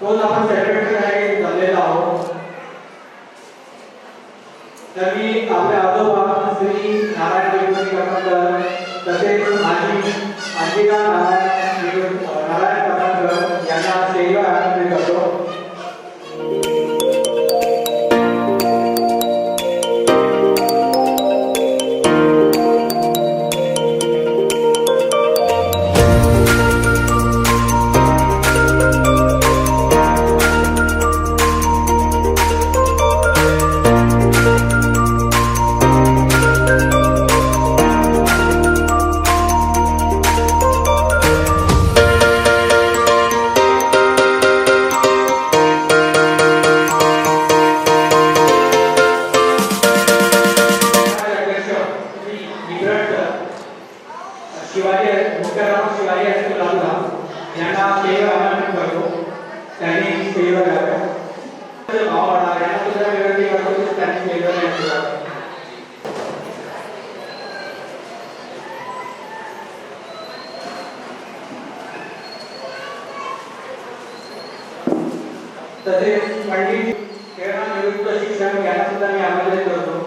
तोच आपण सेलिब्रेट झालेला आहोत. तर मी आपल्या आजोबा श्री नारायण गणपती करमरकर तसेच अंजिका नारायण करमरकर यांना सेवा आमंत्रित करतो. तसेच पंडित निवृत्त शिक्षण यांना सुद्धा मी आमंत्रित करतो.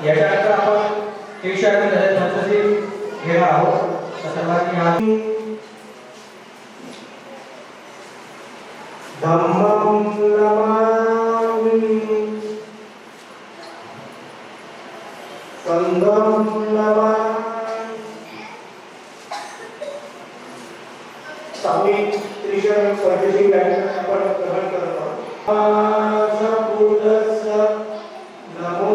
याच्यानंतर आपण घेणार आहोत. धम्मं नमामि संघं नमामि. स्वामी त्रिशरण परदेशी व्याख्यान आपण ग्रहण करत आहोत. नमो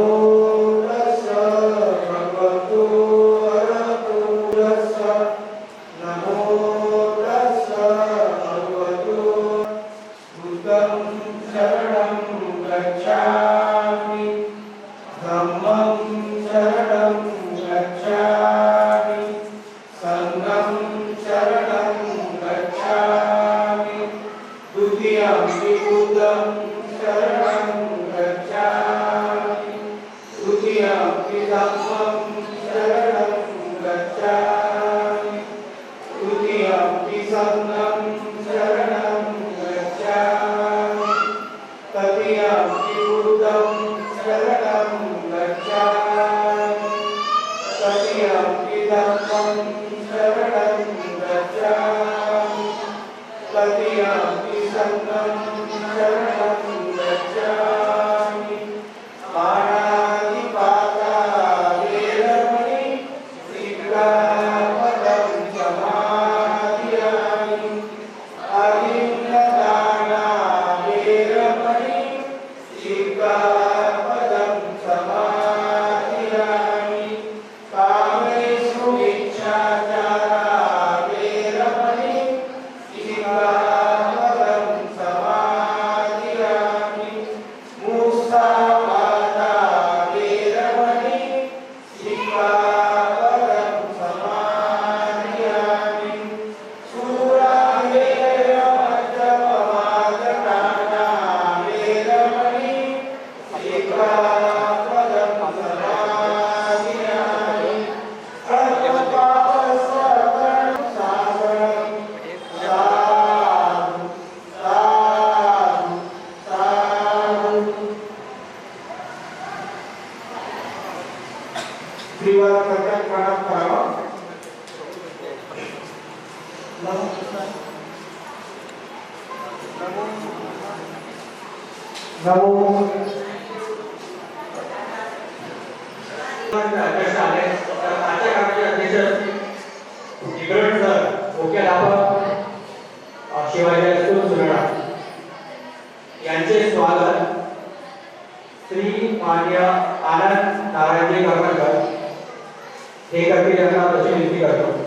नमो शिवाजी स्कूल सुरळा यांचे स्वागत श्री मान्य आनंद नारायणजी करमरकर हे करतील यांना तशी विनंती करतो.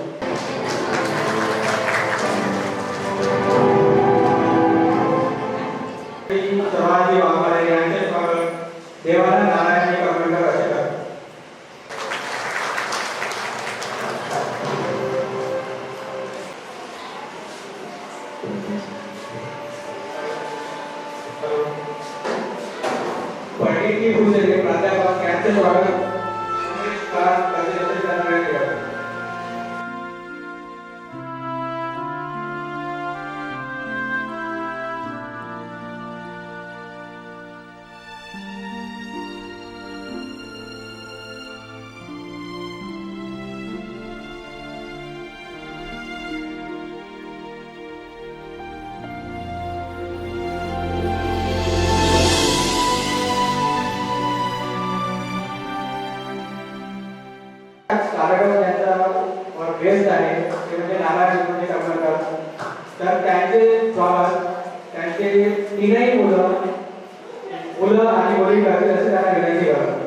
श्री सर्वाजी वाघमारे यांचे स्वागत देवानंद नारायणजी करमरकर असे करतो. पंडितजी फुले प्राध्यापक यांचे स्वागत कार्यक्रम ज्यांचा बेस्ट आहे ते म्हणजे नारायणजी करमरकर. तर त्यांचे स्वागत त्यांचे तीनही मुलं आणि वडील करतील असे त्यांना विनंती करतो.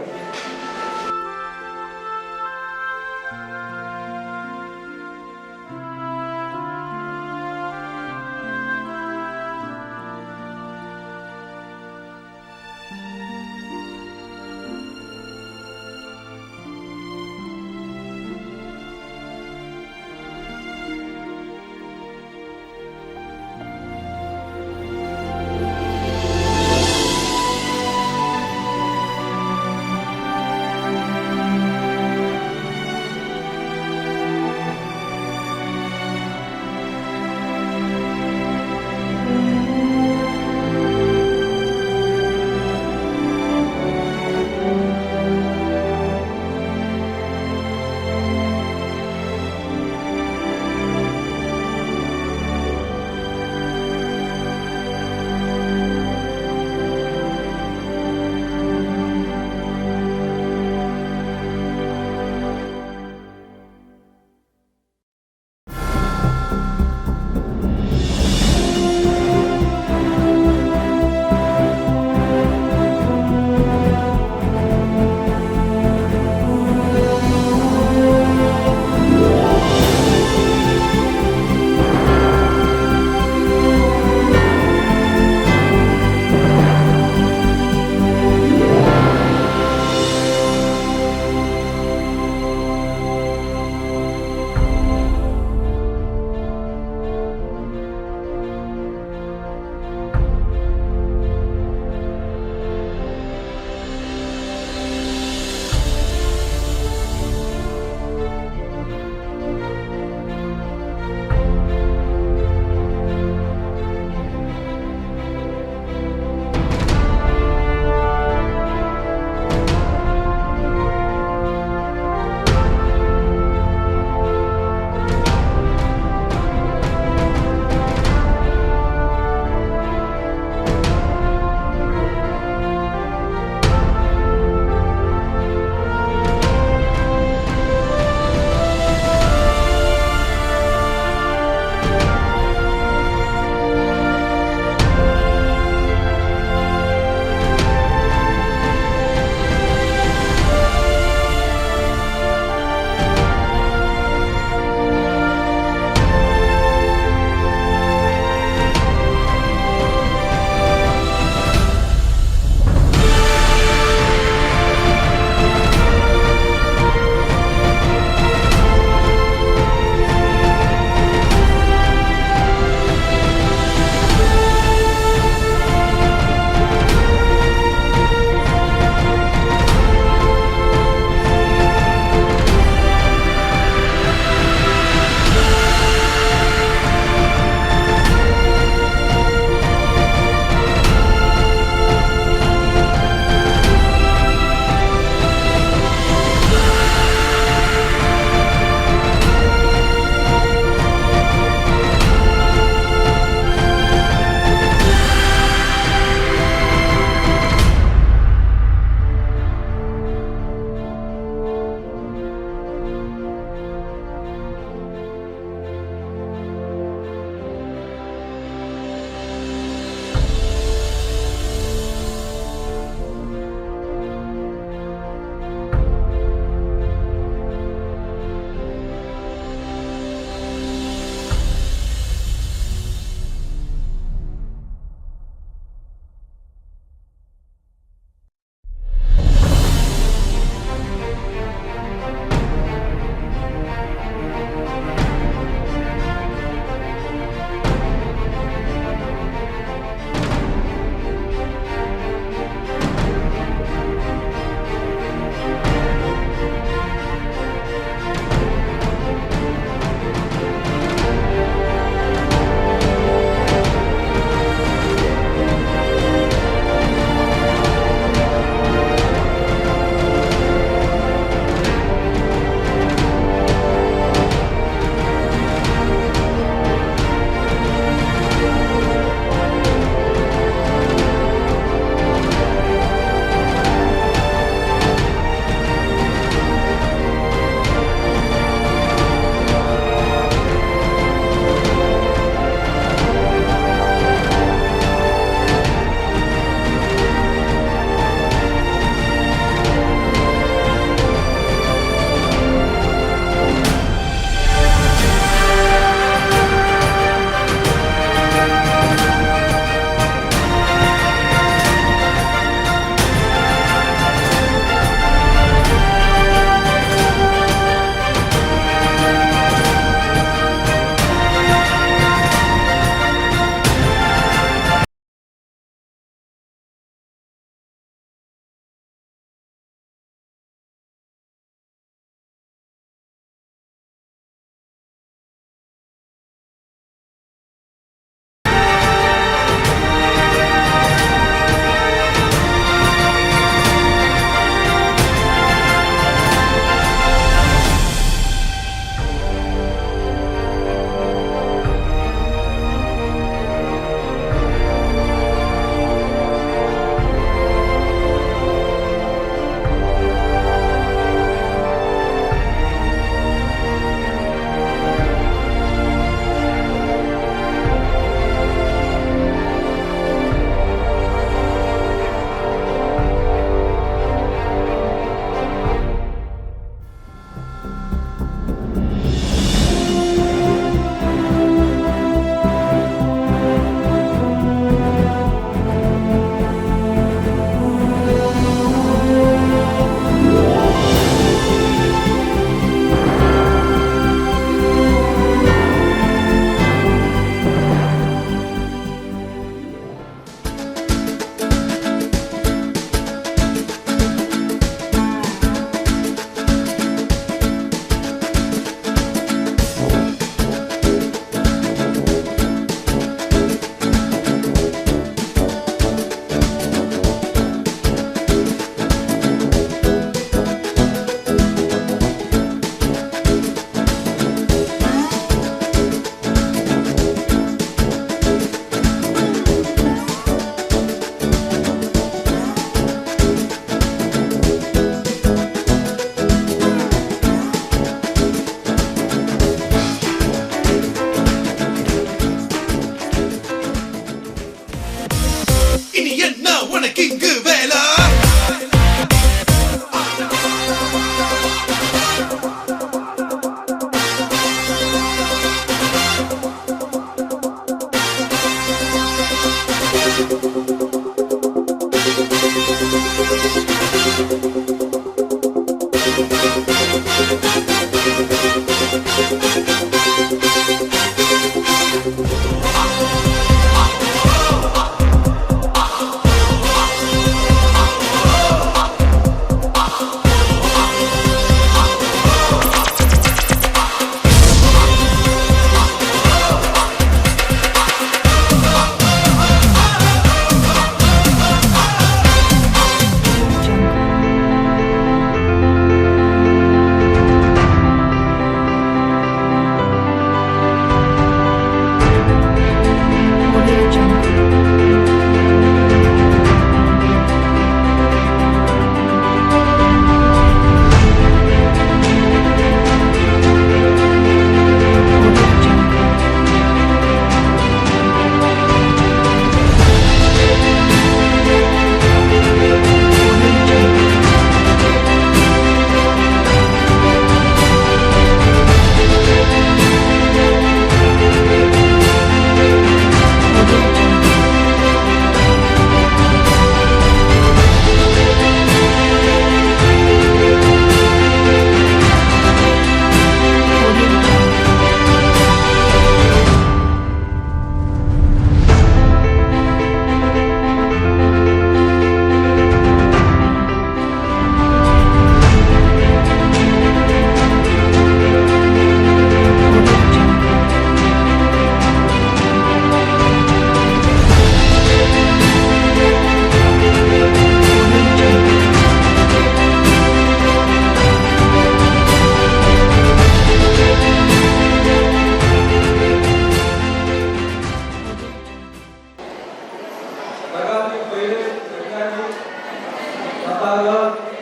பண்ண கிங்கு வேலா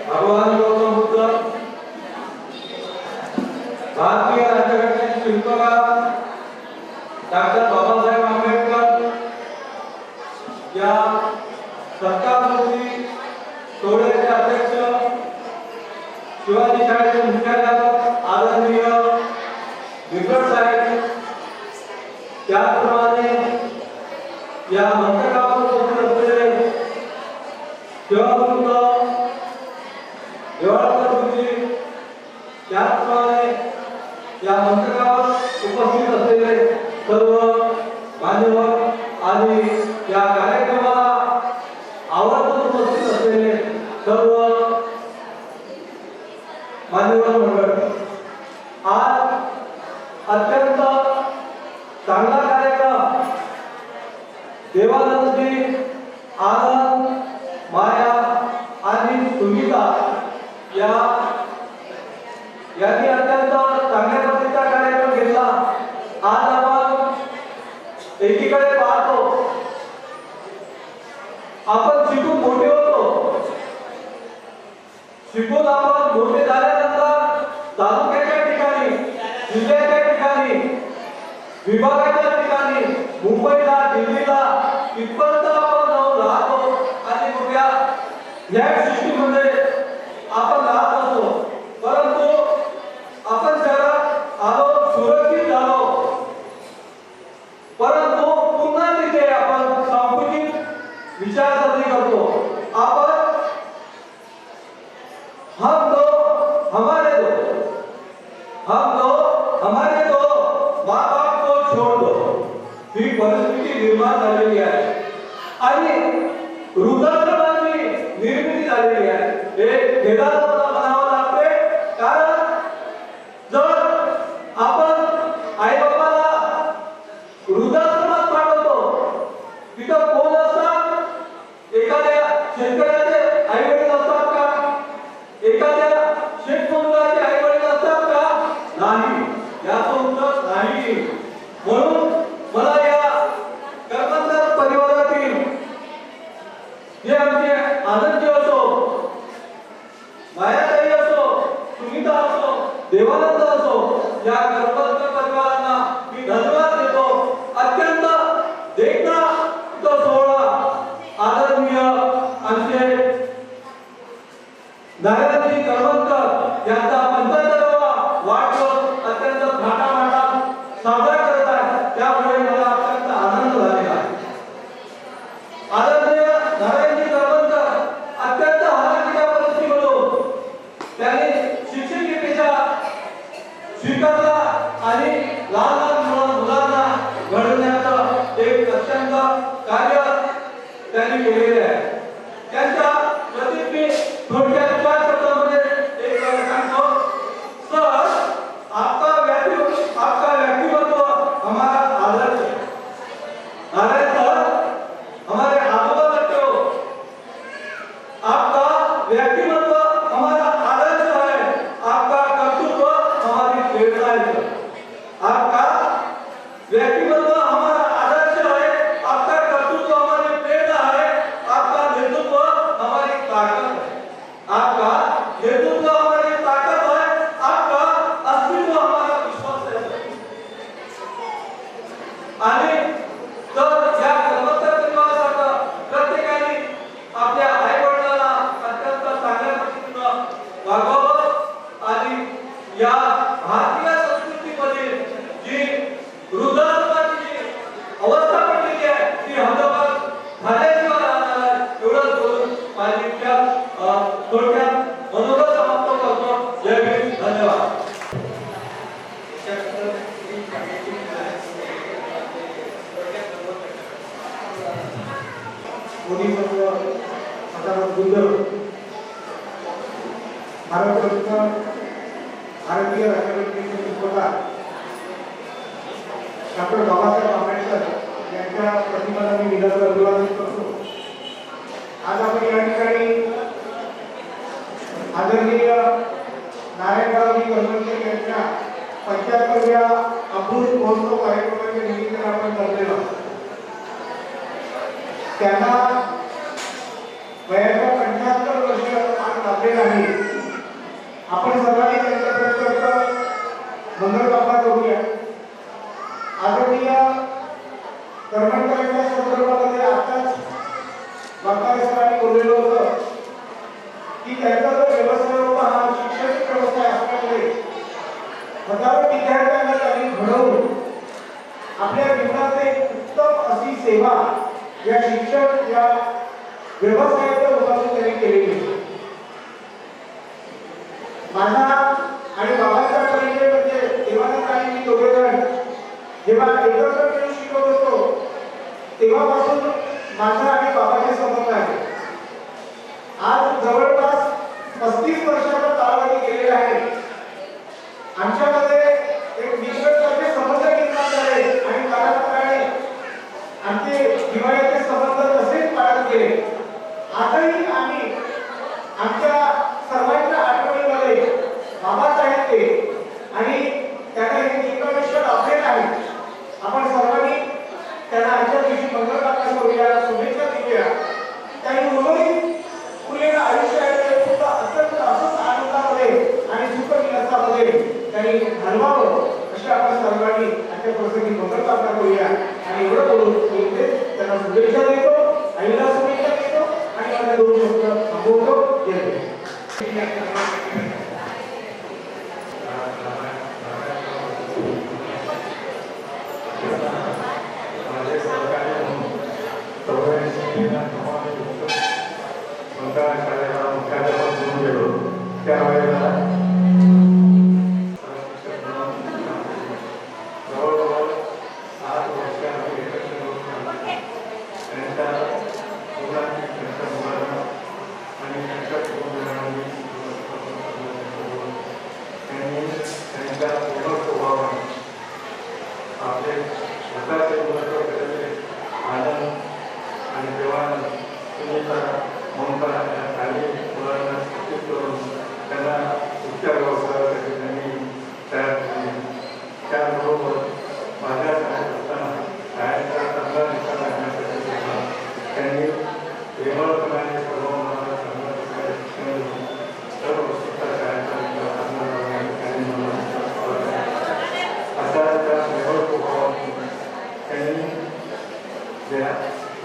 भगवान गौतम बुद्ध भारतीय राज्यघटनेचे शिल्पकार डॉक्टर बाबासाहेब आंबेडकर या सत्तामूर्ती सोहळ्याचे अध्यक्ष शिवाजी शाळेचे मुख्याध्यापक आदरणीय विक्रम साहेब, त्याचप्रमाणे या मंत्रकावर उपस्थित असलेले शिवभक्त देवाळकर गुरुजी, त्याचप्रमाणे या मंत्रकावर उपस्थित असलेले सर्व मान्यवर आणि या कार्यक्रमाला आवर्जून उपस्थित असलेले सर्व मान्यवर मंडळ, आज अत्यंत चांगला कार्यक्रम देवानंदजी, आनंद, माया आणि सुनीता यांनी अत्यंत चांगल्या पद्धतीचा कार्यक्रम घेतला. आज आपण एकीकडे पाहतो, आपण शिकून मोठे होतो, शिकून आपण मोठे झाल्यानंतर तालुक्याच्या ठिकाणी, जिल्ह्याच्या ठिकाणी, विभागाच्या ठिकाणी, मुंबईला, दिल्लीला इथपर्यंत आपण जाऊन राहतो आणि कुठल्या या सृष्टीमध्ये आपण राहत असतो. परंतु आपण शहरात आलो, सुरक्षित झालो, परंतु पुन्हा तिथे आपण संकुचित विचारसरणी करतो. आपण हम दो हमारे दो, हम दो हमारे दो, माँ बाप को छोड़ दो, ही परिस्थिती निर्माण झालेली आहे आणि वृद्धाश्रमाची निर्मिती झालेली आहे. हे खेदाला म्हणावं लागते, कारण जर आपण आई बाबाला वृद्धाश्रमात पाठवतो, तिथं कोण असतात? एखाद्या शेतकऱ्याचे आई वडील असतात का? एखाद्या शेतमजुराचे आई वडील असतात का? नाही. याचं उत्तर नाही. म्हणून मला या कर्मचारी परिवारातील जे आमचे आनंदजी असो, मायाताई असो, सुनीता असो, देवानंद असो, या कर्मचारी परिवारांना मी धन्यवाद देतो. अत्यंत देखणा तो वर्षांचं कार्य त्यांनी केलेले आहे. त्यांच्या प्रतीक मी थोडक्यात 4 शब्दांमध्ये एक सांगतो. सर, आपका व्यक्तिमत्व हमारा आदर्श है. नारायण सर हमारे आदों लगते हो. आपका व्यक्तिमत्व हमारा आदर्श है. आपका कर्तृत्व हमारी प्रेरणा है. आपका व्यक्तिमत्व हमारा आदर्श है. आपका कर्तृत्व हमारी प्रेरणा है. आपका नेतृत्व हमारी ताकत है. आपका नेतृत्व हमारी ताकत है. आपका अस्तित्व हमारा विश्वास है. आणि तर या कर्मचारी परिवारासाठी प्रत्येकाने आपल्या आई वडिलांना अत्यंत चांगल्या पद्धतीने वागवावं आणि या भारतीय संस्कृतीमध्ये जी वृद्धापकाची अवस्था पडलेली आहे ती हद्दपार झाल्याशिवाय राहणार आहे एवढंच बोलून माझी थोडक्यात मनोगत समाप्त करतो. जय भीम. धन्यवाद. मोदी सर्व सदानंद गुंजर भारतरत्न भारतीय राज्यघटनेचे शिल्पकार डॉक्टर बाबासाहेब आंबेडकर यांच्या प्रतिमाला मी विनम्र अभिवादन करतो. आज आपण या ठिकाणी आदरणीय नारायणरावजी करमरकर यांच्या 75व्या अमृत महोत्सव कार्यक्रमाच्या निमित्ताने आपण जमलेलो आहोत. त्यांना वयाच्या 75 वर्ष आज लाभलेला आहे. आपण सर्वांनी त्यांच्यापर्यंत मंगलकामना करूया. आदरणीय करमरकरांच्या संदर्भामध्ये आताच वाकारे सरांनी बोललेलं होतं की त्यांचा जो व्यवसाय होता हा शिक्षण व्यवसाय असल्यामुळे हजारो विद्यार्थ्यांना त्यांनी घडवून आपल्या जीवनात एक उत्तम अशी सेवा या शिक्षण या व्यवसायाच्या रूपातून त्यांनी केलेली. माझा आणि बाबांचा परिचय म्हणजे देवानंद आणि मी दोघेजण जेव्हा एकत्र मिळून शिकवत होतो तेव्हापासून माझा आणि बाबाचे संबंध आहे. आज जवळपास 35 वर्षाचा कालावधी गेलेला आहे. आमच्यामध्ये एक निकटचे संबंध निर्माण झाले आणि कालांतराने आमचे जिव्हाळ्याचे संबंध तसेच वाढत गेले. आजही आम्ही आमच्या सर्वांच्या आठवणीमध्ये बाबाच आहेत ते आणि त्यांना हे जीवनाविषयक अपडेट आहे. आपण सर्वांनी त्यांना आजच्या दिवशी मंगलकामना करूया, शुभेच्छा देऊया. त्यांनी उर्वरित फुलेलं आयुष्य आहे सुद्धा अत्यंत असंच आनंदामध्ये आणि सुखविलासामध्ये त्यांनी घालवावं अशी आपण सर्वांनी आजच्या प्रसंगी मंगलकामना करूया. आणि एवढं बोलून मी त्यांना शुभेच्छा देतो, आईला शुभेच्छा देतो आणि माझ्या 2 शब्द थांबवतो. जय हिंद.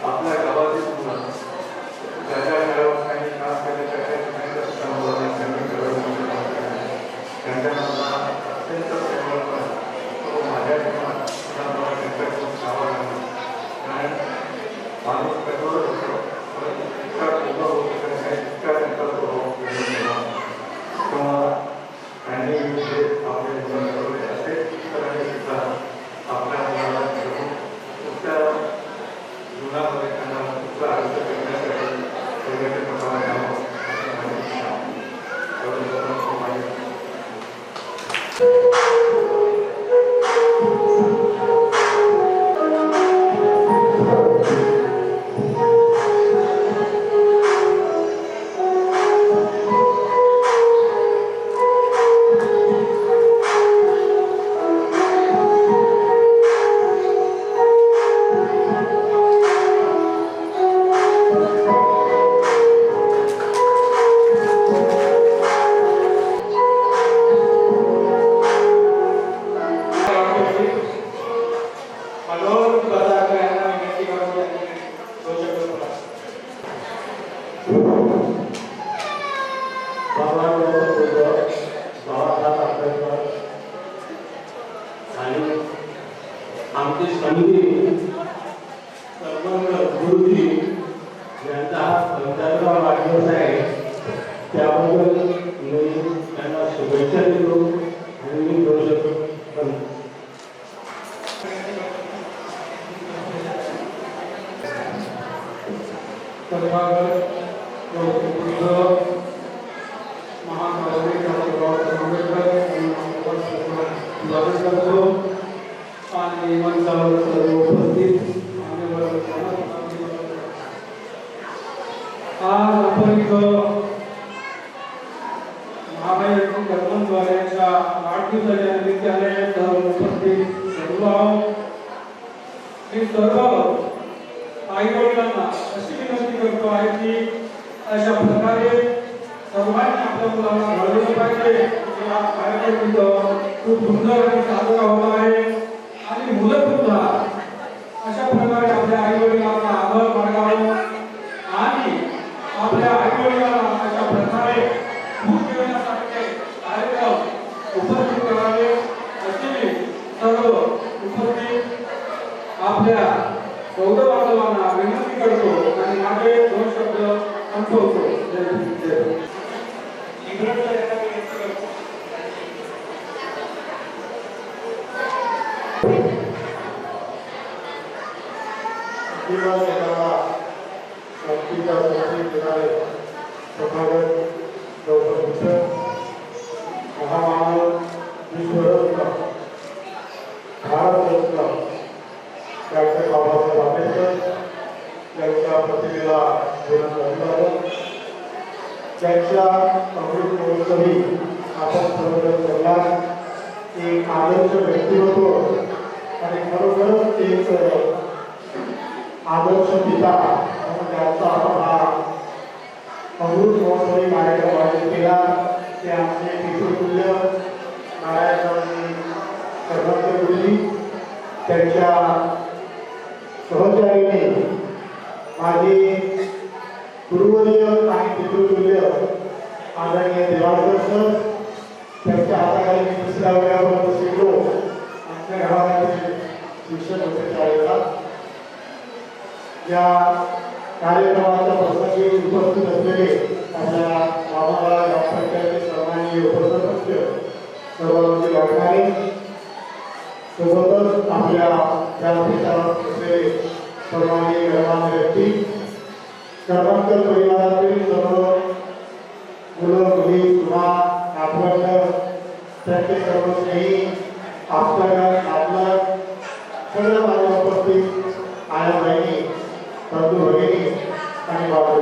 आपल्या गावातील मुलं ज्या काही काम केले तथागत गौतम बुद्ध महात्मा बाबासाहेब आंबेडकर स्वागत करतो आणि मंचावर सर्व उपस्थित आज आपण इथं महामाई कर्मद्वाराच्या वाढदिवसाच्या निमित्ताने सर्व उपस्थित सर्व मी सर्व आई वडिलांना अशी विनंती करतो आहे की अशा प्रकारे सर्वांनी आपल्या मुलांना घडवलं पाहिजे. हा कार्यक्रम इथं खूप सुंदर आणि साजरा होत आहे आणि मुलं सुद्धा अशा प्रकारे आपल्या आई वडिलांना आदर मागावा आणि आपल्या आई वडिलांना अशा प्रकारे खूप देण्यासारखे कार्यक्रम उपस्थित करावे असे मी सर्व उपस्थित आपल्या बौद्ध बांधवांना विनंती करतो आणि माझे 2 शब्द संपवतो. जय भीम जय भारत. डॉक्टर बाबासाहेब आंबेडकर यांच्या प्रतिमेला त्यांच्या अमृत महोत्सवी आपण सर्वजण बोलला. एक आदर्श व्यक्तिमत्व आणि खरोखरच एक आदर्श पिता म्हणून त्यांचा आपण हा अमृत महोत्सवी कार्यक्रम आयोजित केला. ते आमचे पितृतुल्य नारायणरावजी कर्मकर गुरुजी त्यांच्या सहचार्याने माझे गुरुवर्य आणि पितृतुल्य आदरणीय देवाळकर सर त्यांच्या हाताखाली मी 2ऱ्या वर्गापर्यंत शिकलो. आमच्या गावातील शिक्षक होते शाळेला. या कार्यक्रमाच्या प्रसंगी उपस्थित असलेले आपल्या मामाला ग्रामपंचायतीचे सन्माननीय उपसरपंच सर्वांची वाटणारे सोबतच आपल्या त्यानुसार असलेले सर्वांनी गणमान्य व्यक्ती कर्मकर परिवारातील सर्व मुलं मुली किंवा नातवंड त्यांचे सर्व स्नेही आपलं सगळं माझ्या उपस्थित आया बहिणी बंधू भगिनी आणि बाबा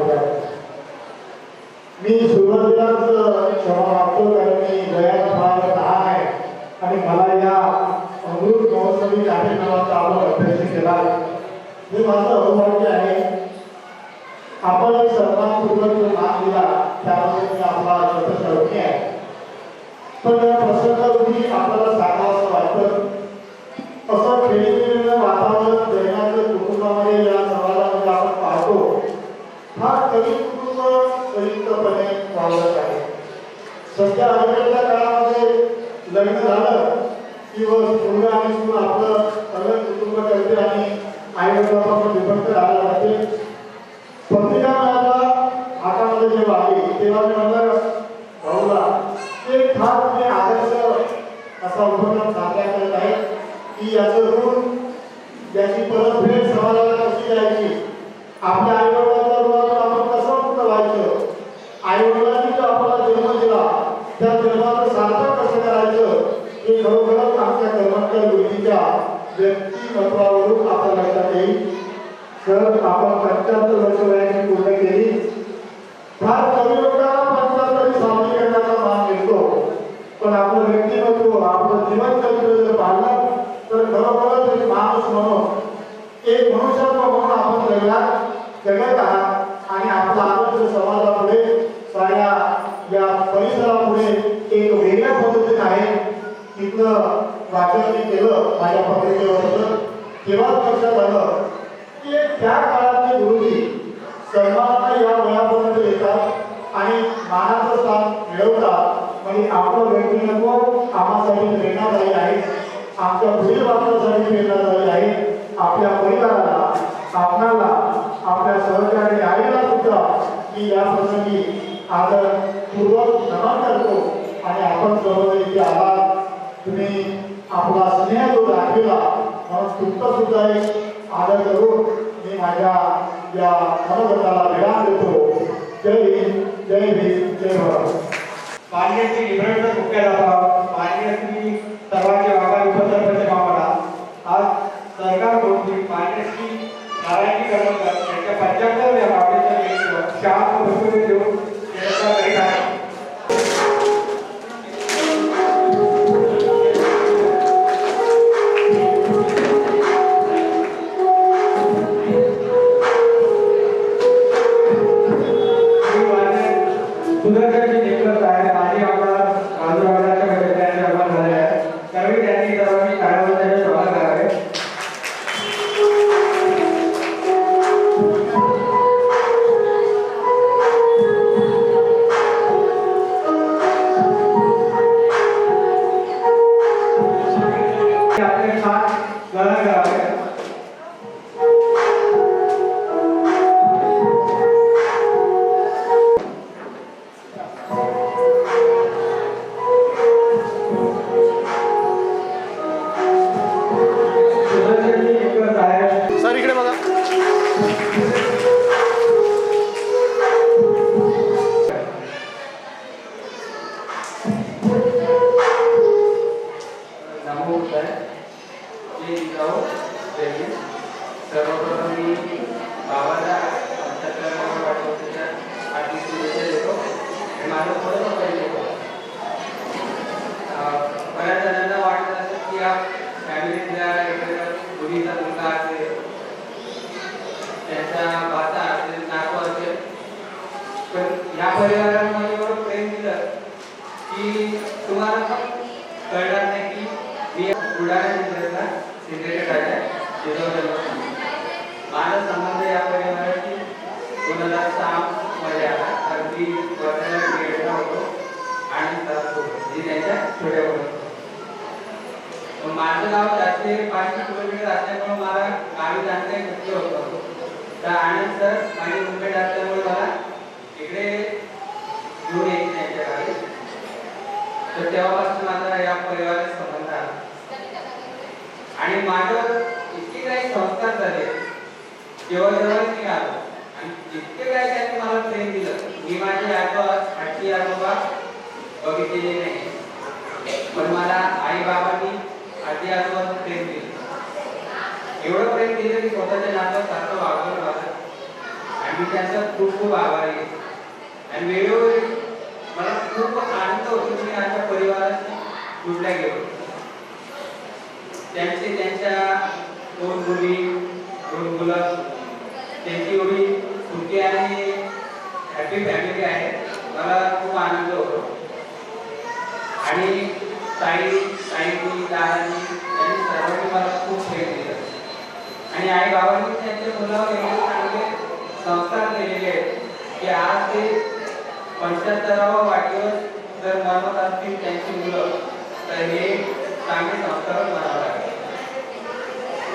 मी सुरुवातीलाच क्षमा मागतो कारण मी वयात फार लहान आहे आणि मला या अमृत महोत्सवी कार्यक्रमाचा आपण अभ्यास केला. हे माझं अनुभव आहे. आपण एक सन्मानपूर्वक जो मान दिला त्यामध्ये मी आपला शतशौकी आहे. पण या प्रसंगावरती आपल्याला सांगावं वाटतं असं खेळीमेळीचं वातावरण दैनंदिन कुटुंबामध्ये या समाजामध्ये आपण पाहतो. हा कमी कुटुंब संयुक्तपणे वावरत आहे. सध्या अलीकडच्या काळामध्ये लग्न झालं किंवा मुलगा आणि सून आपलं अलग कुटुंब करते आणि आई वडिलांपासून विभक्त राहायला लागते. पत्रिका माझ्या हातामध्ये जेव्हा आली तेव्हा मी म्हणलं भाऊला एक फार म्हणजे आदर्श असा उपक्रम साजरा करत आहे की याचं ऋण याची परतफेड समाजाला कशी द्यायची, आपल्या आई वडिलांच्या ऋणातून आपण कसं मुक्त व्हायचं, आई वडिलांनी जो आपल्याला जन्म दिला त्या जन्माचं सार्थक कसं करायचं हे खरोखरच आमच्या कर्मकर गुरुजीच्या व्यक्तिमत्वावरून आपल्या लक्षात येईल. तर आपण 75 वर्ष वयाची पूर्ण केली. फार कमी लोकांना 75 सामाजिकरणाचा मान मिळतो. पण आपलं व्यक्तिमत्व आपलं जीवनचरित्र जर पाहिलं तर खरोखरच एक माणूस म्हणून एक मनुष्यत्व म्हणून आपण जगत आहात आणि आपला आदर्श समाजापुढे साऱ्या या परिसरापुढे एक वेगळ्या पद्धतीने आहे. तिथलं वाचन मी केलं माझ्या पत्रिकेवर तेव्हाच लक्षात आलं की त्या काळातले गुरुजी सन्मानाला या वयापर्यंत येतात आणि मानाचं स्थान मिळवतात. म्हणजे आपलं व्यक्तिमत्व आम्हासाठी प्रेरणादायी आहे. आमच्या पुढील वापरासाठी प्रेरणादायी आहे. आपल्या परिवाराला आपणाला आपल्या सहकारी आईला सुद्धा मी या प्रसंगी आदरपूर्वक नमन करतो. आणि आपण सर्व इथे आलात, तुम्ही आपला स्नेह जो दाखविला म्हणून तुमचा सुद्धा एक आदर करून मी माझ्या या मनोगताला विराम देतो. जय हिंद, जय भीम, जय भारत. मान्यश्री निवडणूक मुख्याध्यापक मान्यश्री सर्वांचे आभार उपसरपंच मामाला आज सरकारकडून मान्यश्री नारायणी करमकर यांच्या 75व्या वाढदिवसानिमित्त शाळा बसवून देऊन त्यांचा करीत आहे. सुधाकरची नेमकं आहे आणि आपला राजूरावांच्या त्यांचे आभार झाले आहे. त्यावेळी त्यांनी सर्वांनी काळाबद्दल स्वागत करावे. आपले छान ग्रहण करावे. सुधाकरची नेमकं आहे. सर इकडे बघा. नमो बुद्धाय. जय जिजाऊ, जय हिंद. सर्वप्रथम मी बाबाला 75व्या वाढदिवसाच्या हार्दिक शुभेच्छा देतो आणि माझं थोडंसं परिचय देतो. बऱ्याच जणांना वाटत असतं की या फॅमिलीतल्या एखाद्या मुलीचा मुलगा असेल, त्यांचा भाचा असेल, नातू असेल, पण या परिवारामध्ये एवढं प्रेम दिलं की तुम्हाला पण कळणार नाही की मी बुलढाणा जिल्ह्यातला सिंदखेड राजा जिजाऊ. माझा संबंध या परिवाराशी 2006 मध्ये आला. अगदी वर्षाला गेलेला होतो आणि जी त्यांच्या छोट्या होतो. माझं गाव जास्ती 5 किलोमीटर असल्यामुळे मला गावी जाणं काही शक्य होतं. तर आनंद सर माझे मुंबईत असल्यामुळे मला इकडे घेऊन यायचे त्यांच्या गावी. तर तेव्हापासून माझा या परिवाराशी संबंध आला आणि माझं इतके काही संस्कार झाले जेव्हा जेव्हा मी आलो आणि इतके काही त्यांनी मला प्रेम दिलं. मी माझे आजी आजोबा बघितलेले नाही, पण मला आई बाबांनी आजी आजोबांचं प्रेम दिलं. एवढं प्रेम दिलं की स्वतःच्या नातवासारखं वागवलं माझं आणि मी त्यांचा खूप खूप आभारी आहे. आणि वेळोवेळी मला खूप आनंद होतो की माझ्या परिवाराशी जुडल्या गेलो. त्यांच्या 2 मुली 2 मुलं, त्यांची एवढी सुखी आणि हॅपी फॅमिली आहे. मला खूप आनंद होतो. आणि ताईंनी दादांनी त्यांनी सर्वांनी मला खूप प्रेम दिलं आणि आई बाबांनी त्यांच्या मुलावर एवढे चांगले संस्कार केलेले आहेत की आज ते 75वा वाढदिवस जर मनवत असतील त्यांची मुलं तर हे चांगले संस्कार म्हणावं लागेल.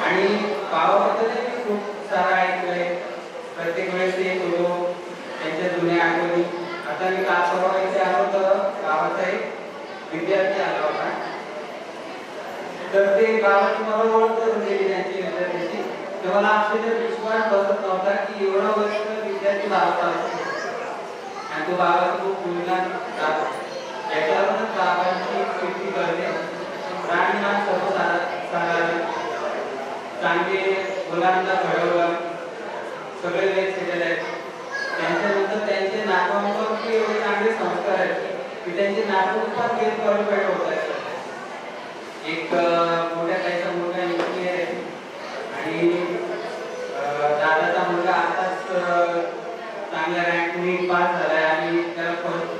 आणि बाबाबद्दल खूप सारा ऐकलंय. प्रत्येक वेळेस ते बोलतो त्यांच्या जुन्या आठवणी. आता मी काल परवा इथे आलो तर गावाचा एक विद्यार्थी आला होता. तर ते गावाची मला ओळख करून दिली त्यांची विद्यार्थ्याची. तर मला अक्षरशः विश्वास बसत नव्हता की एवढा वर्ष विद्यार्थी बाबाचा असतो आणि तो बाबाचा खूप गुणगान गातो. याच्यावरूनच बाबांची कीर्ती करते. राणीमान सर्व साधारण चांगले मुलांना घडवलं, सगळे वेळ केलेले आहेत. त्यांच्यानंतर त्यांचे नातवांवर एवढे चांगले संस्कार आहेत की त्यांचे नातू पण गेट क्वालिफाईड होत आहेत. एक मोठ्या ताईचा मुलगा इंजिनियर आहे आणि दादाचा मुलगा आताच चांगल्या रँकने पास झालाय आणि त्याला फर्स्ट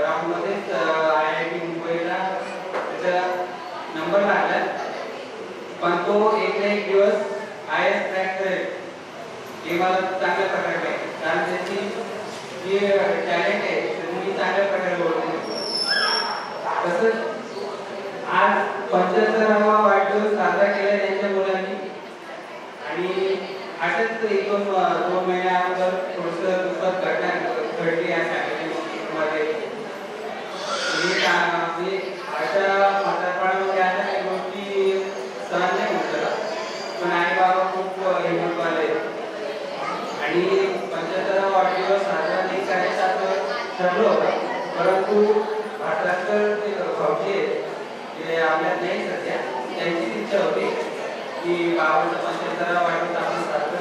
राऊंडमध्येच IIT मुंबईला त्याचा नंबर लागलाय. पण तो एक ना एक दिवस IAS क्रॅक करेल हे मला चांगल्या प्रकारे माहिती. कारण त्याची जी टॅलेंट आहे ती चांगल्या प्रकारे ओळखते. तसंच आज 75वा वाढदिवस साजरा केला त्यांच्या मुलांनी आणि अशाच 2 महिन्या अगोदर थोडंसं दुःखद घटना घडली या फॅमिलीमध्ये. अशा म्हातारपणामध्ये अशा काही गोष्टी सहन नाही होत. पण आई बाबा खूप हिंमत वाले ठरलं होतं, परंतु महाराष्ट्र ते भाऊजी जे आपल्यात नाही सध्या, त्यांची इच्छा होती की बाबांचं पंचायत वाटून आपण सारखं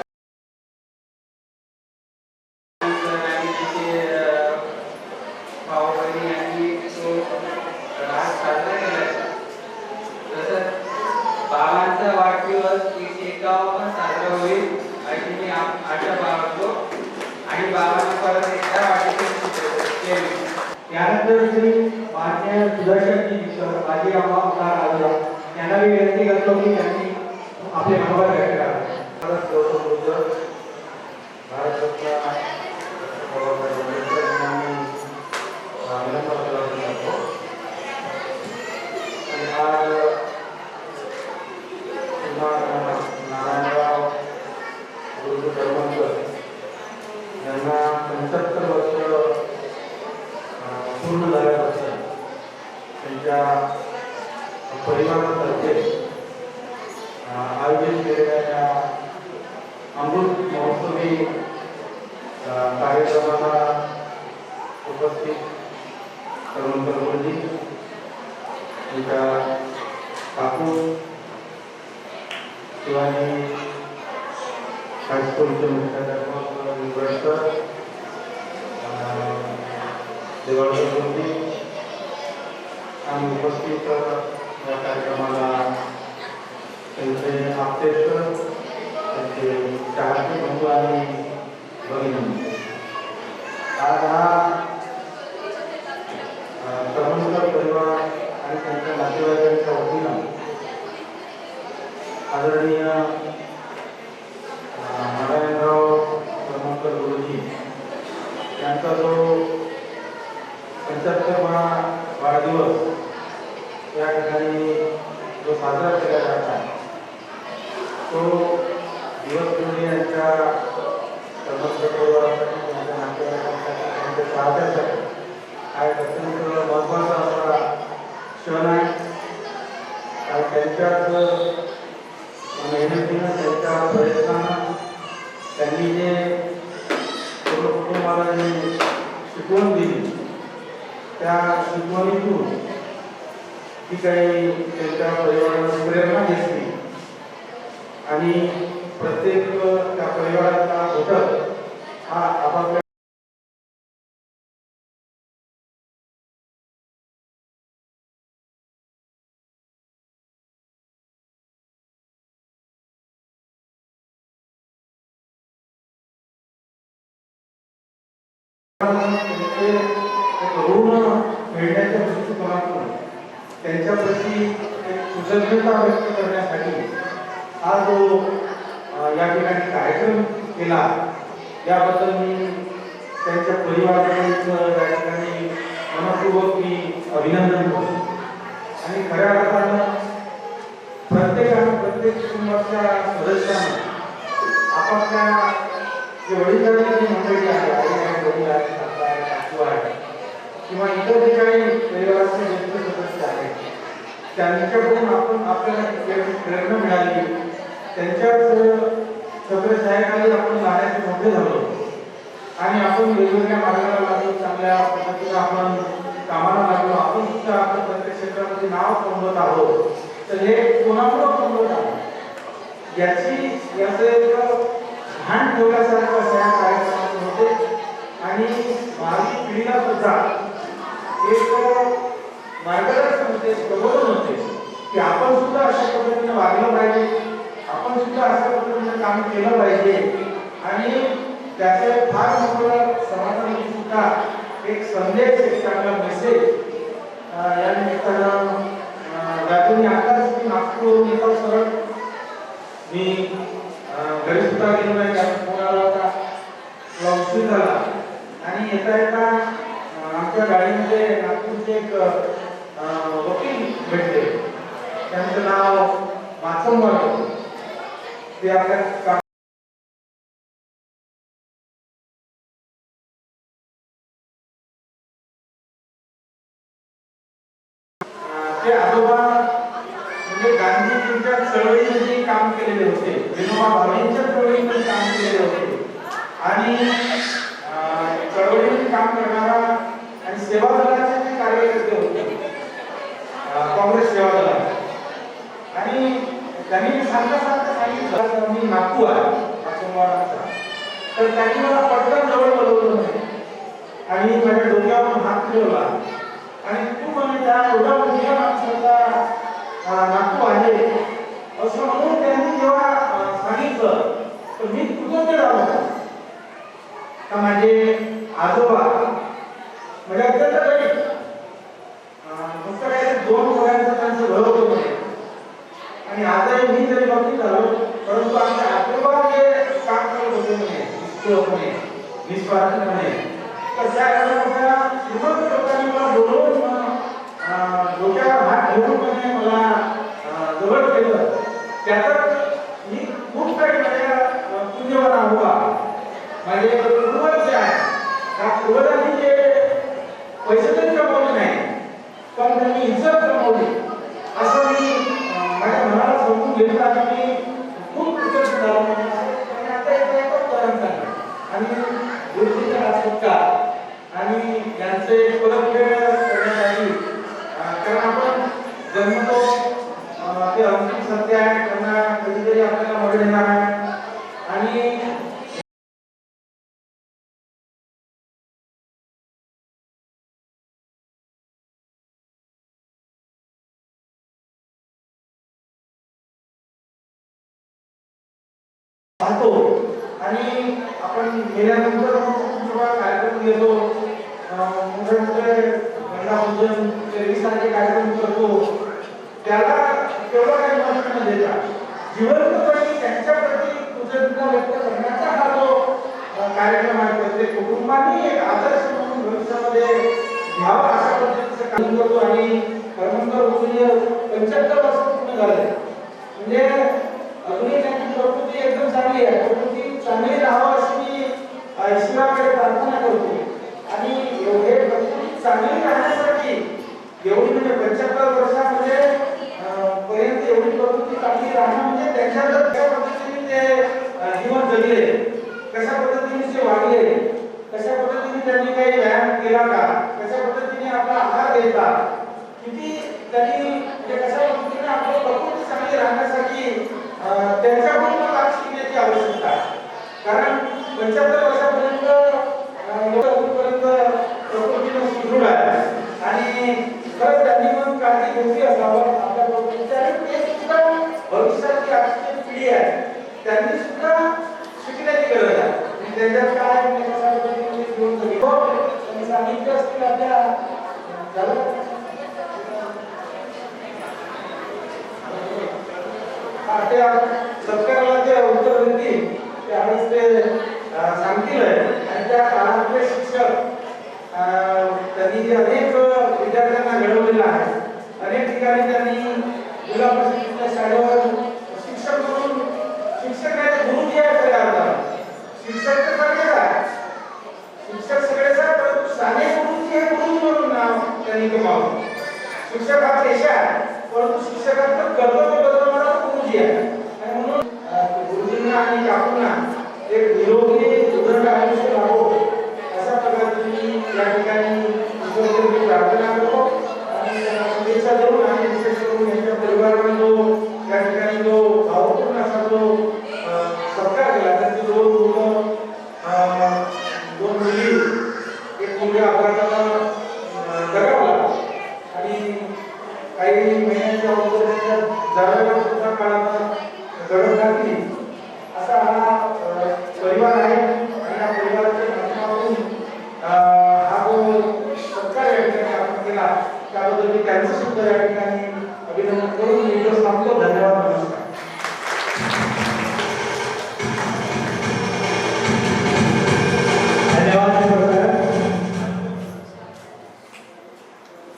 आणि तिथे भाऊ बहिणी यांनी तो राज साजरा केला. जसं बाबांचा वाढदिवस 1 पण साजरा होईल अशी मी आशा बाळगतो आणि बाबांना परत एकदा वाढदिवस केली. त्यानंतर श्री मान्य सुदर्शनजी किशोर माजी आमदार आजोबा यांना मी विनंती करतो की त्यांनी आपले मनोबल व्यक्त करावे. नारायणराव यांना 75 वर्ष पूर्ण झाल्यापासून त्यांच्या परिवारातर्फे आयोजित केलेल्या या अमृत महोत्सवी कार्यक्रमाला उपस्थित करमकर गुरुजी, त्यांच्या काकू शिवाजी हायस्कूलचे मुख्याध्यापक निवडकर, देवाळकर गुरुजी आणि उपस्थित या कार्यक्रमाला त्यांचे आप्तेश्वर, त्यांचे चाहते बंधू आणि भगिनी. आज हा करमकर परिवार आणि त्यांच्या नातेवाईकांच्या वतीनं आदरणीय नारायणराव करमकर गुरुजी यांचा जो 75वा वाढदिवस या ठिकाणी जो साजरा केला जात आहे, तो दिवस म्हणजे यांच्या करमकर परिवारासाठी, त्यांच्या नातेवाईकांसाठी, त्यांच्या चाहत्यांसाठी हा एक अत्यंत महत्त्वाचा असा क्षण आहे. आणि त्यांच्याच मेहनतीनं, त्यांच्या प्रयत्नानं त्यांनी जे सर्व कुटुंबाला जी शिकवण दिली, त्या शिकवणीतून ती काही त्यांच्या परिवाराला प्रेरणा घेतली आणि प्रत्येक त्या परिवाराचा घटक हा आपापल्या ऋण फेडण्याच्या दृष्टिकोनातून त्यांच्याप्रती एक कृतज्ञता व्यक्त करण्यासाठी हा जो या ठिकाणी कार्यक्रम केला, याबद्दल मी त्यांच्या परिवाराचं या ठिकाणी मनपूर्वक मी अभिनंदन करतो. आणि खऱ्या अर्थानं प्रत्येक कुटुंबाच्या सदस्यानं आपापल्या जे वडीलधारी मंडळी आहे, आई आहे, वडील आहे, काका आहे, काकू आहे किंवा इतर जे काही परिवाराचे ज्येष्ठ सदस्य आहेत, त्यांच्याकडून आपण आपल्याला प्रेरणा मिळाली. त्यांच्याच छत्रछायाखाली आपण लहानाचे मोठे झालो आणि आपण वेगवेगळ्या मार्गाला लागलो, चांगल्या पद्धतीने आपण कामाला लागलो. आपण सुद्धा आपण प्रत्येक क्षेत्रामध्ये नाव कमवत आहोत. तर हे कोणामुळे कमवत आहोत याचं एक भान ठेवल्यासारखं अशा या कार्यक्रमात होते. आणि भावी पिढीला सुद्धा एक मार्गदर्शन होते, प्रबोधन होते की आपण सुद्धा अशा पद्धतीने वागलं पाहिजे, आपण सुद्धा अशा पद्धतीने काम केलं पाहिजे. आणि त्याचे फार मोठं समाजामध्ये सुद्धा एक संदेश, एक चांगला मेसेज या निमित्तानं त्यातून आताच मी नागपूरवरून येतो सरळ मी घरी सुद्धा गेलो नाही, कारण फोन आला होता, उशीर झाला. आणि येता येता आमच्या गाडीमध्ये नागपूरचे एक वकील भेटले, त्यांचं नाव माचंबर. ते आपल्या ते आजोबा म्हणजे गांधीजींच्या चळवळीमध्ये काम केलेले होते, विनोबा भावेंच्या चळवळीमध्ये काम केलेले होते. आणि चळवळीमध्ये काम करणारा तर त्यांनी मला पटकन जवळ बोलवलं नाही आणि माझ्या डोक्यावर हात ठेवला आणि तू म्हणे त्या एवढ्या मोठ्या माणसाचा नातू आहे असं म्हणून त्यांनी जेव्हा सांगितलं तर मी कृतज्ञ झालो का माझे आजोबा म्हणजे अत्यंत गरीब नुसतं काय 2 मुलांचं त्यांचं घर होतं म्हणे आणि आजही मी जरी नोकरी झालो परंतु आमचे आजोबा जे काम करत होते म्हणे निस्वार्थपणे तर त्या एवढ्या श्रीमंत लोकांनी मला बोलवून डोक्यावर हात घेऊन म्हणे मला जवळ केलं त्याचं मी खूप काही माझ्या पुण्यवान आहोबा माझे पूर्वज जे आहे त्या पूर्वजांनी जे पैसे तरी कमवले नाही पण त्यांनी इज्जत कमवली असं मी माझ्या मनाला समजून घेतलं आणि मी खूप कृतज्ञ झालो आणि आता एक उदाहरण सांगतो आणि गुरुजींचा सत्कार आणि त्यांचे परतफेड करण्यासाठी कारण आपण जन्मतो ते अंतिम सत्य आहे त्यांना कधीतरी आपल्याला मरण येणार आहे आणि पाहतो आणि आपण गेल्यानंतर जेव्हा कार्यक्रम घेतो मोठे मोठे गंगापूजन सारखे कार्यक्रम करतो त्याला तेवढा काही महत्त्व न देता जिवंतपणे त्यांच्याप्रती कृतज्ञता व्यक्त करण्याचा हा जो कार्यक्रम आहे प्रत्येक कुटुंबाने एक आदर्श म्हणून भविष्यामध्ये घ्यावा अशा पद्धतीचं काम करतो आणि खरंतर 75 वर्ष पूर्ण झाले म्हणजे अजूनही त्यांची प्रकृती एकदम चांगली आहे प्रकृती चांगली राहावं अशी मी ईश्वराकडे प्रार्थना करतो आणि एवढे प्रकृती चांगली राहण्यासाठी एवढी म्हणजे 75 वर्षामध्ये पर्यंत एवढी प्रकृती चांगली राहणं म्हणजे त्यांच्याकडे कशा पद्धतीने ते जीवन जगले कशा पद्धतीने ते वागले कशा पद्धतीने त्यांनी काही व्यायाम केला का कशा पद्धतीने आपला आहार घेतला किती त्यांनी म्हणजे कशा पद्धतीने आपली प्रकृती चांगली राहण्यासाठी त्यांच्याकडून मला शिकण्याची आवश्यकता आहे कारण 75 वर्षापर्यंत अजूनपर्यंत प्रकृतीनं सुदृढ आहे आणि खरंच त्यांनी पण काळजी घेतली असावं आपल्या प्रकृतीची आणि ते सुद्धा भविष्याची आजची पिढी आहे त्यांनी सुद्धा शिकण्याची गरज आहे आणि त्याच्यात काय कशा पद्धतीने घेऊन त्यांनी सांगितलं असतील आपल्या त्या सत्काराला जे उत्तर देतील त्यावेळेस ते सांगतील आणि त्या काळातले शिक्षक त्यांनी जे अनेक विद्यार्थ्यांना घडवलेलं आहे अनेक ठिकाणी त्यांनी जिल्हा परिषदेच्या शाळेवर शिक्षक म्हणून शिक्षक आहे गुरु जे आहे सगळ्या अर्थात शिक्षक तर सगळेच आहे शिक्षक सगळेच आहे परंतु साने गुरुजी हे गुरु म्हणून नाव त्यांनी कमावलं शिक्षक हा पेशा आहे परंतु शिक्षकांचं कर्तव्य बजावणारा गुरुजी आहे आणि म्हणून गुरुजींना आणि काकूंना एक निरोगी सुदृढ आयुष्य लाभो अशा प्रकारची या ठिकाणी ईश्वराची प्रार्थना करतो आणि शुभेच्छा देऊन आणि विशेष करून यांच्या परिवाराने जो या ठिकाणी जो भावपूर्ण असा जो सत्कार केला त्यांची 2 मुलं 2 मुली एक मुलगा अपघातानं दगावला आणि काही महिन्यांच्या अगोदर त्याच्या जावेला सुद्धा काळानं गडद घातली असा हा परिवार आहे आणि या परिवाराच्या माध्यमातून हा जो सत्कार या ठिकाणी आपण केला त्याबद्दल मी त्यांचं सुद्धा या ठिकाणी अभिनंदन करून मी इथं थांबतो धन्यवाद नमस्कार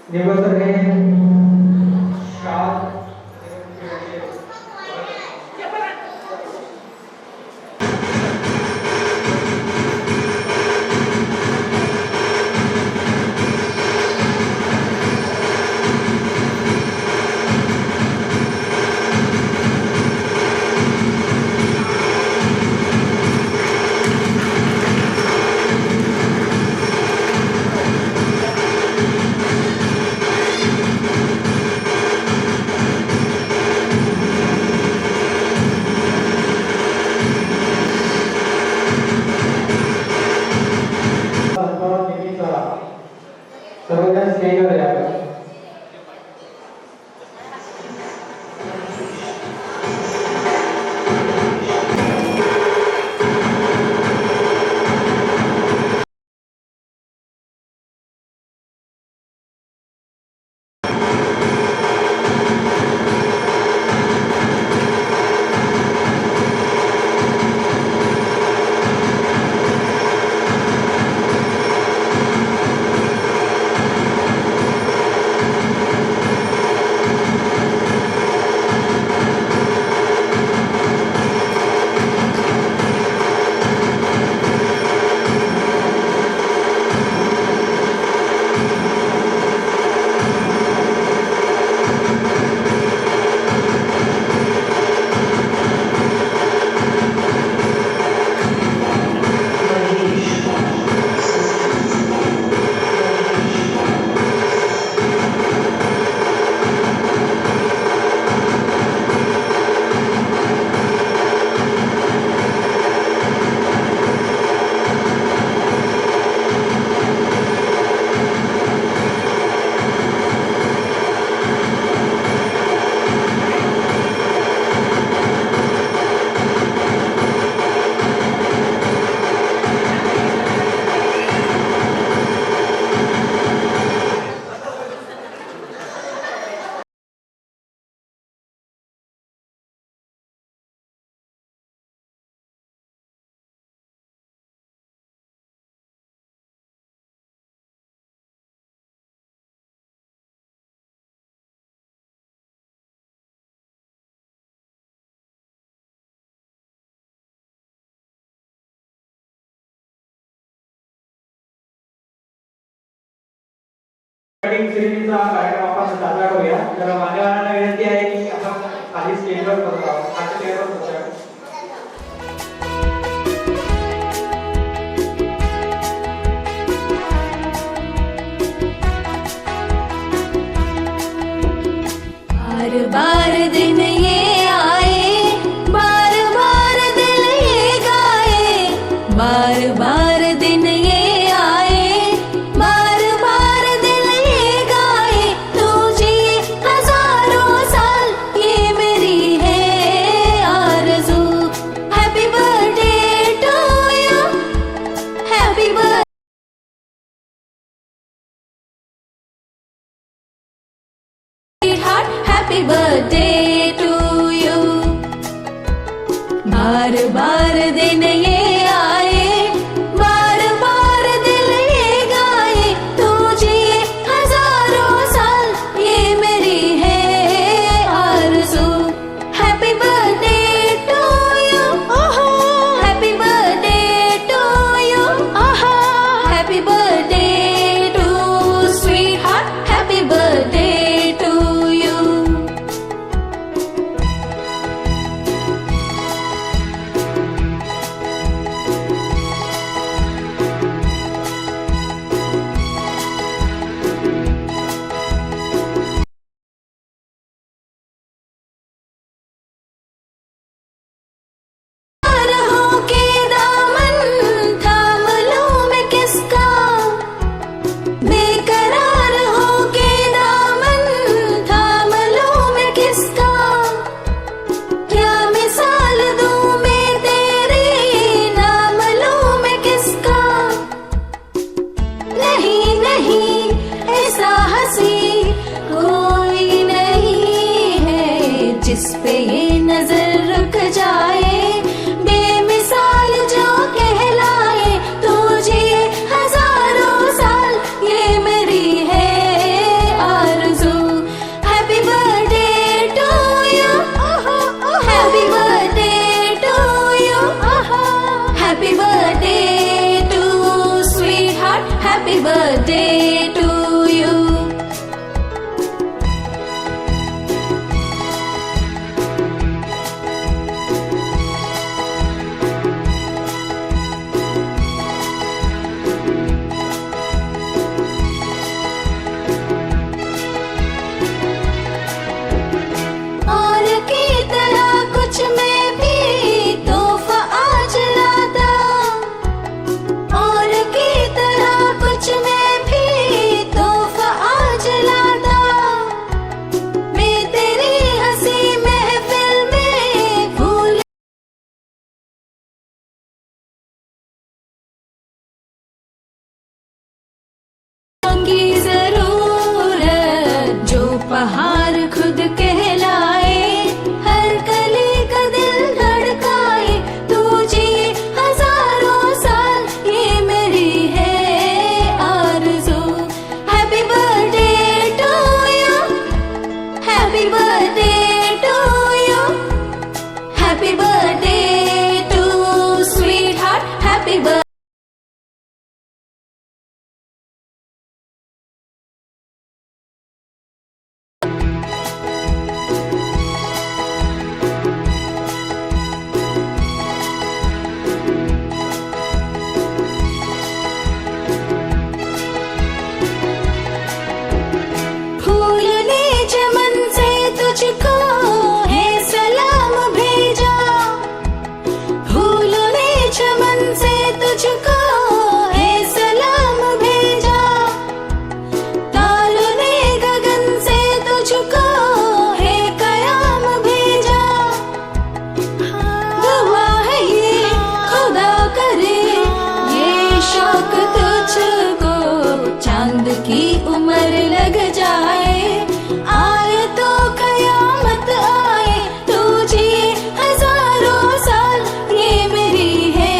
निवडणूक सर्वजण स्टेजवर या. कटिंग सेरेमनीचा कार्यक्रम आपण साजरा करूया. तर मान्यवरांना विनंती आहे की आपण खाली स्टेजवर बसू आहोत. खालच्या चेअरवर बसूया. बार बार दिन ये आए, बार बार दिल ये गाए, बार बार दिन ये आए, बार बार दिल ये गाए. तुझे हजारों साल ये मेरी है आरज़ू. Happy birthday to you, happy birthday. Happy birthday to you. बार बार दिन ये आए, तुझको है सलाम भेजा, तारों ने गगन से तुझको है कयाम भेजा। दुआ है ये खुदा करे ये शौक तुझको चांद की उम्र लग जाए, आए तो कयामत आए, तू जिए हजारों साल, ये मेरी है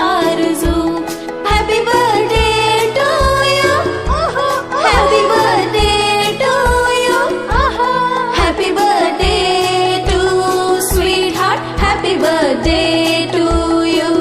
आरज़ू। Happy birthday to you, happy birthday to you, happy birthday to sweetheart, happy birthday to you.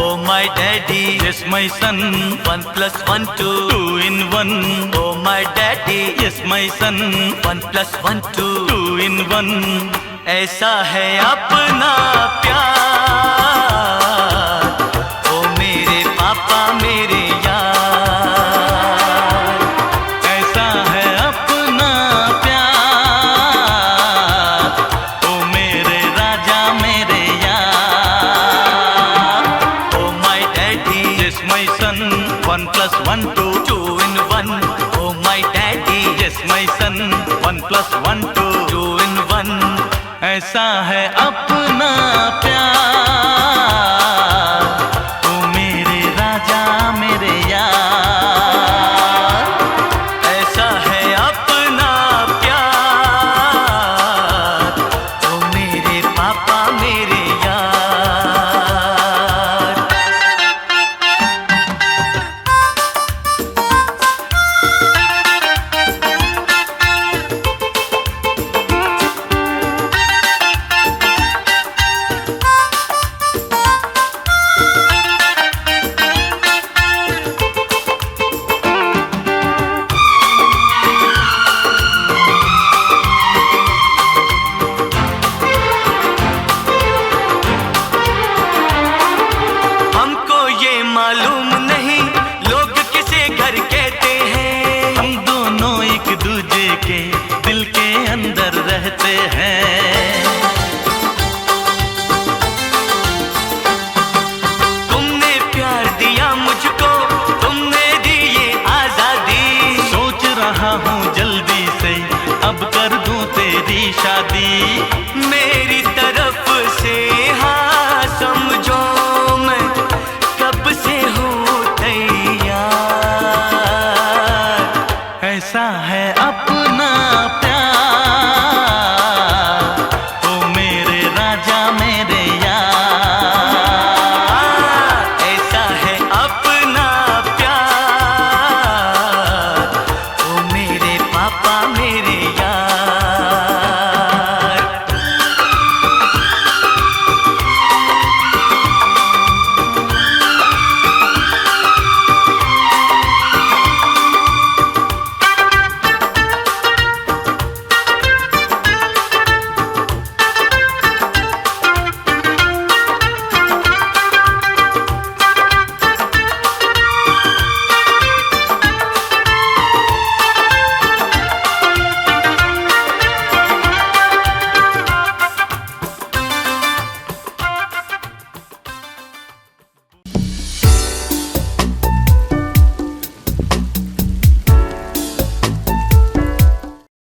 Oh my daddy, yes my son, 1 plus 1 2, 2 in 1. Oh my daddy, yes my son, 1 plus 1 2, 2 in 1. ऐसा है अपना प्यार, ओ मेरे पापा मेरे यार। ऐसा है अपना प्यार, ओ मेरे राजा मेरे यार। Oh my daddy, yes my son, 1 plus 1 2, 2 in 1. Oh my daddy, yes my son, 1 plus 1 2, 2 in 1. ऐसा है अब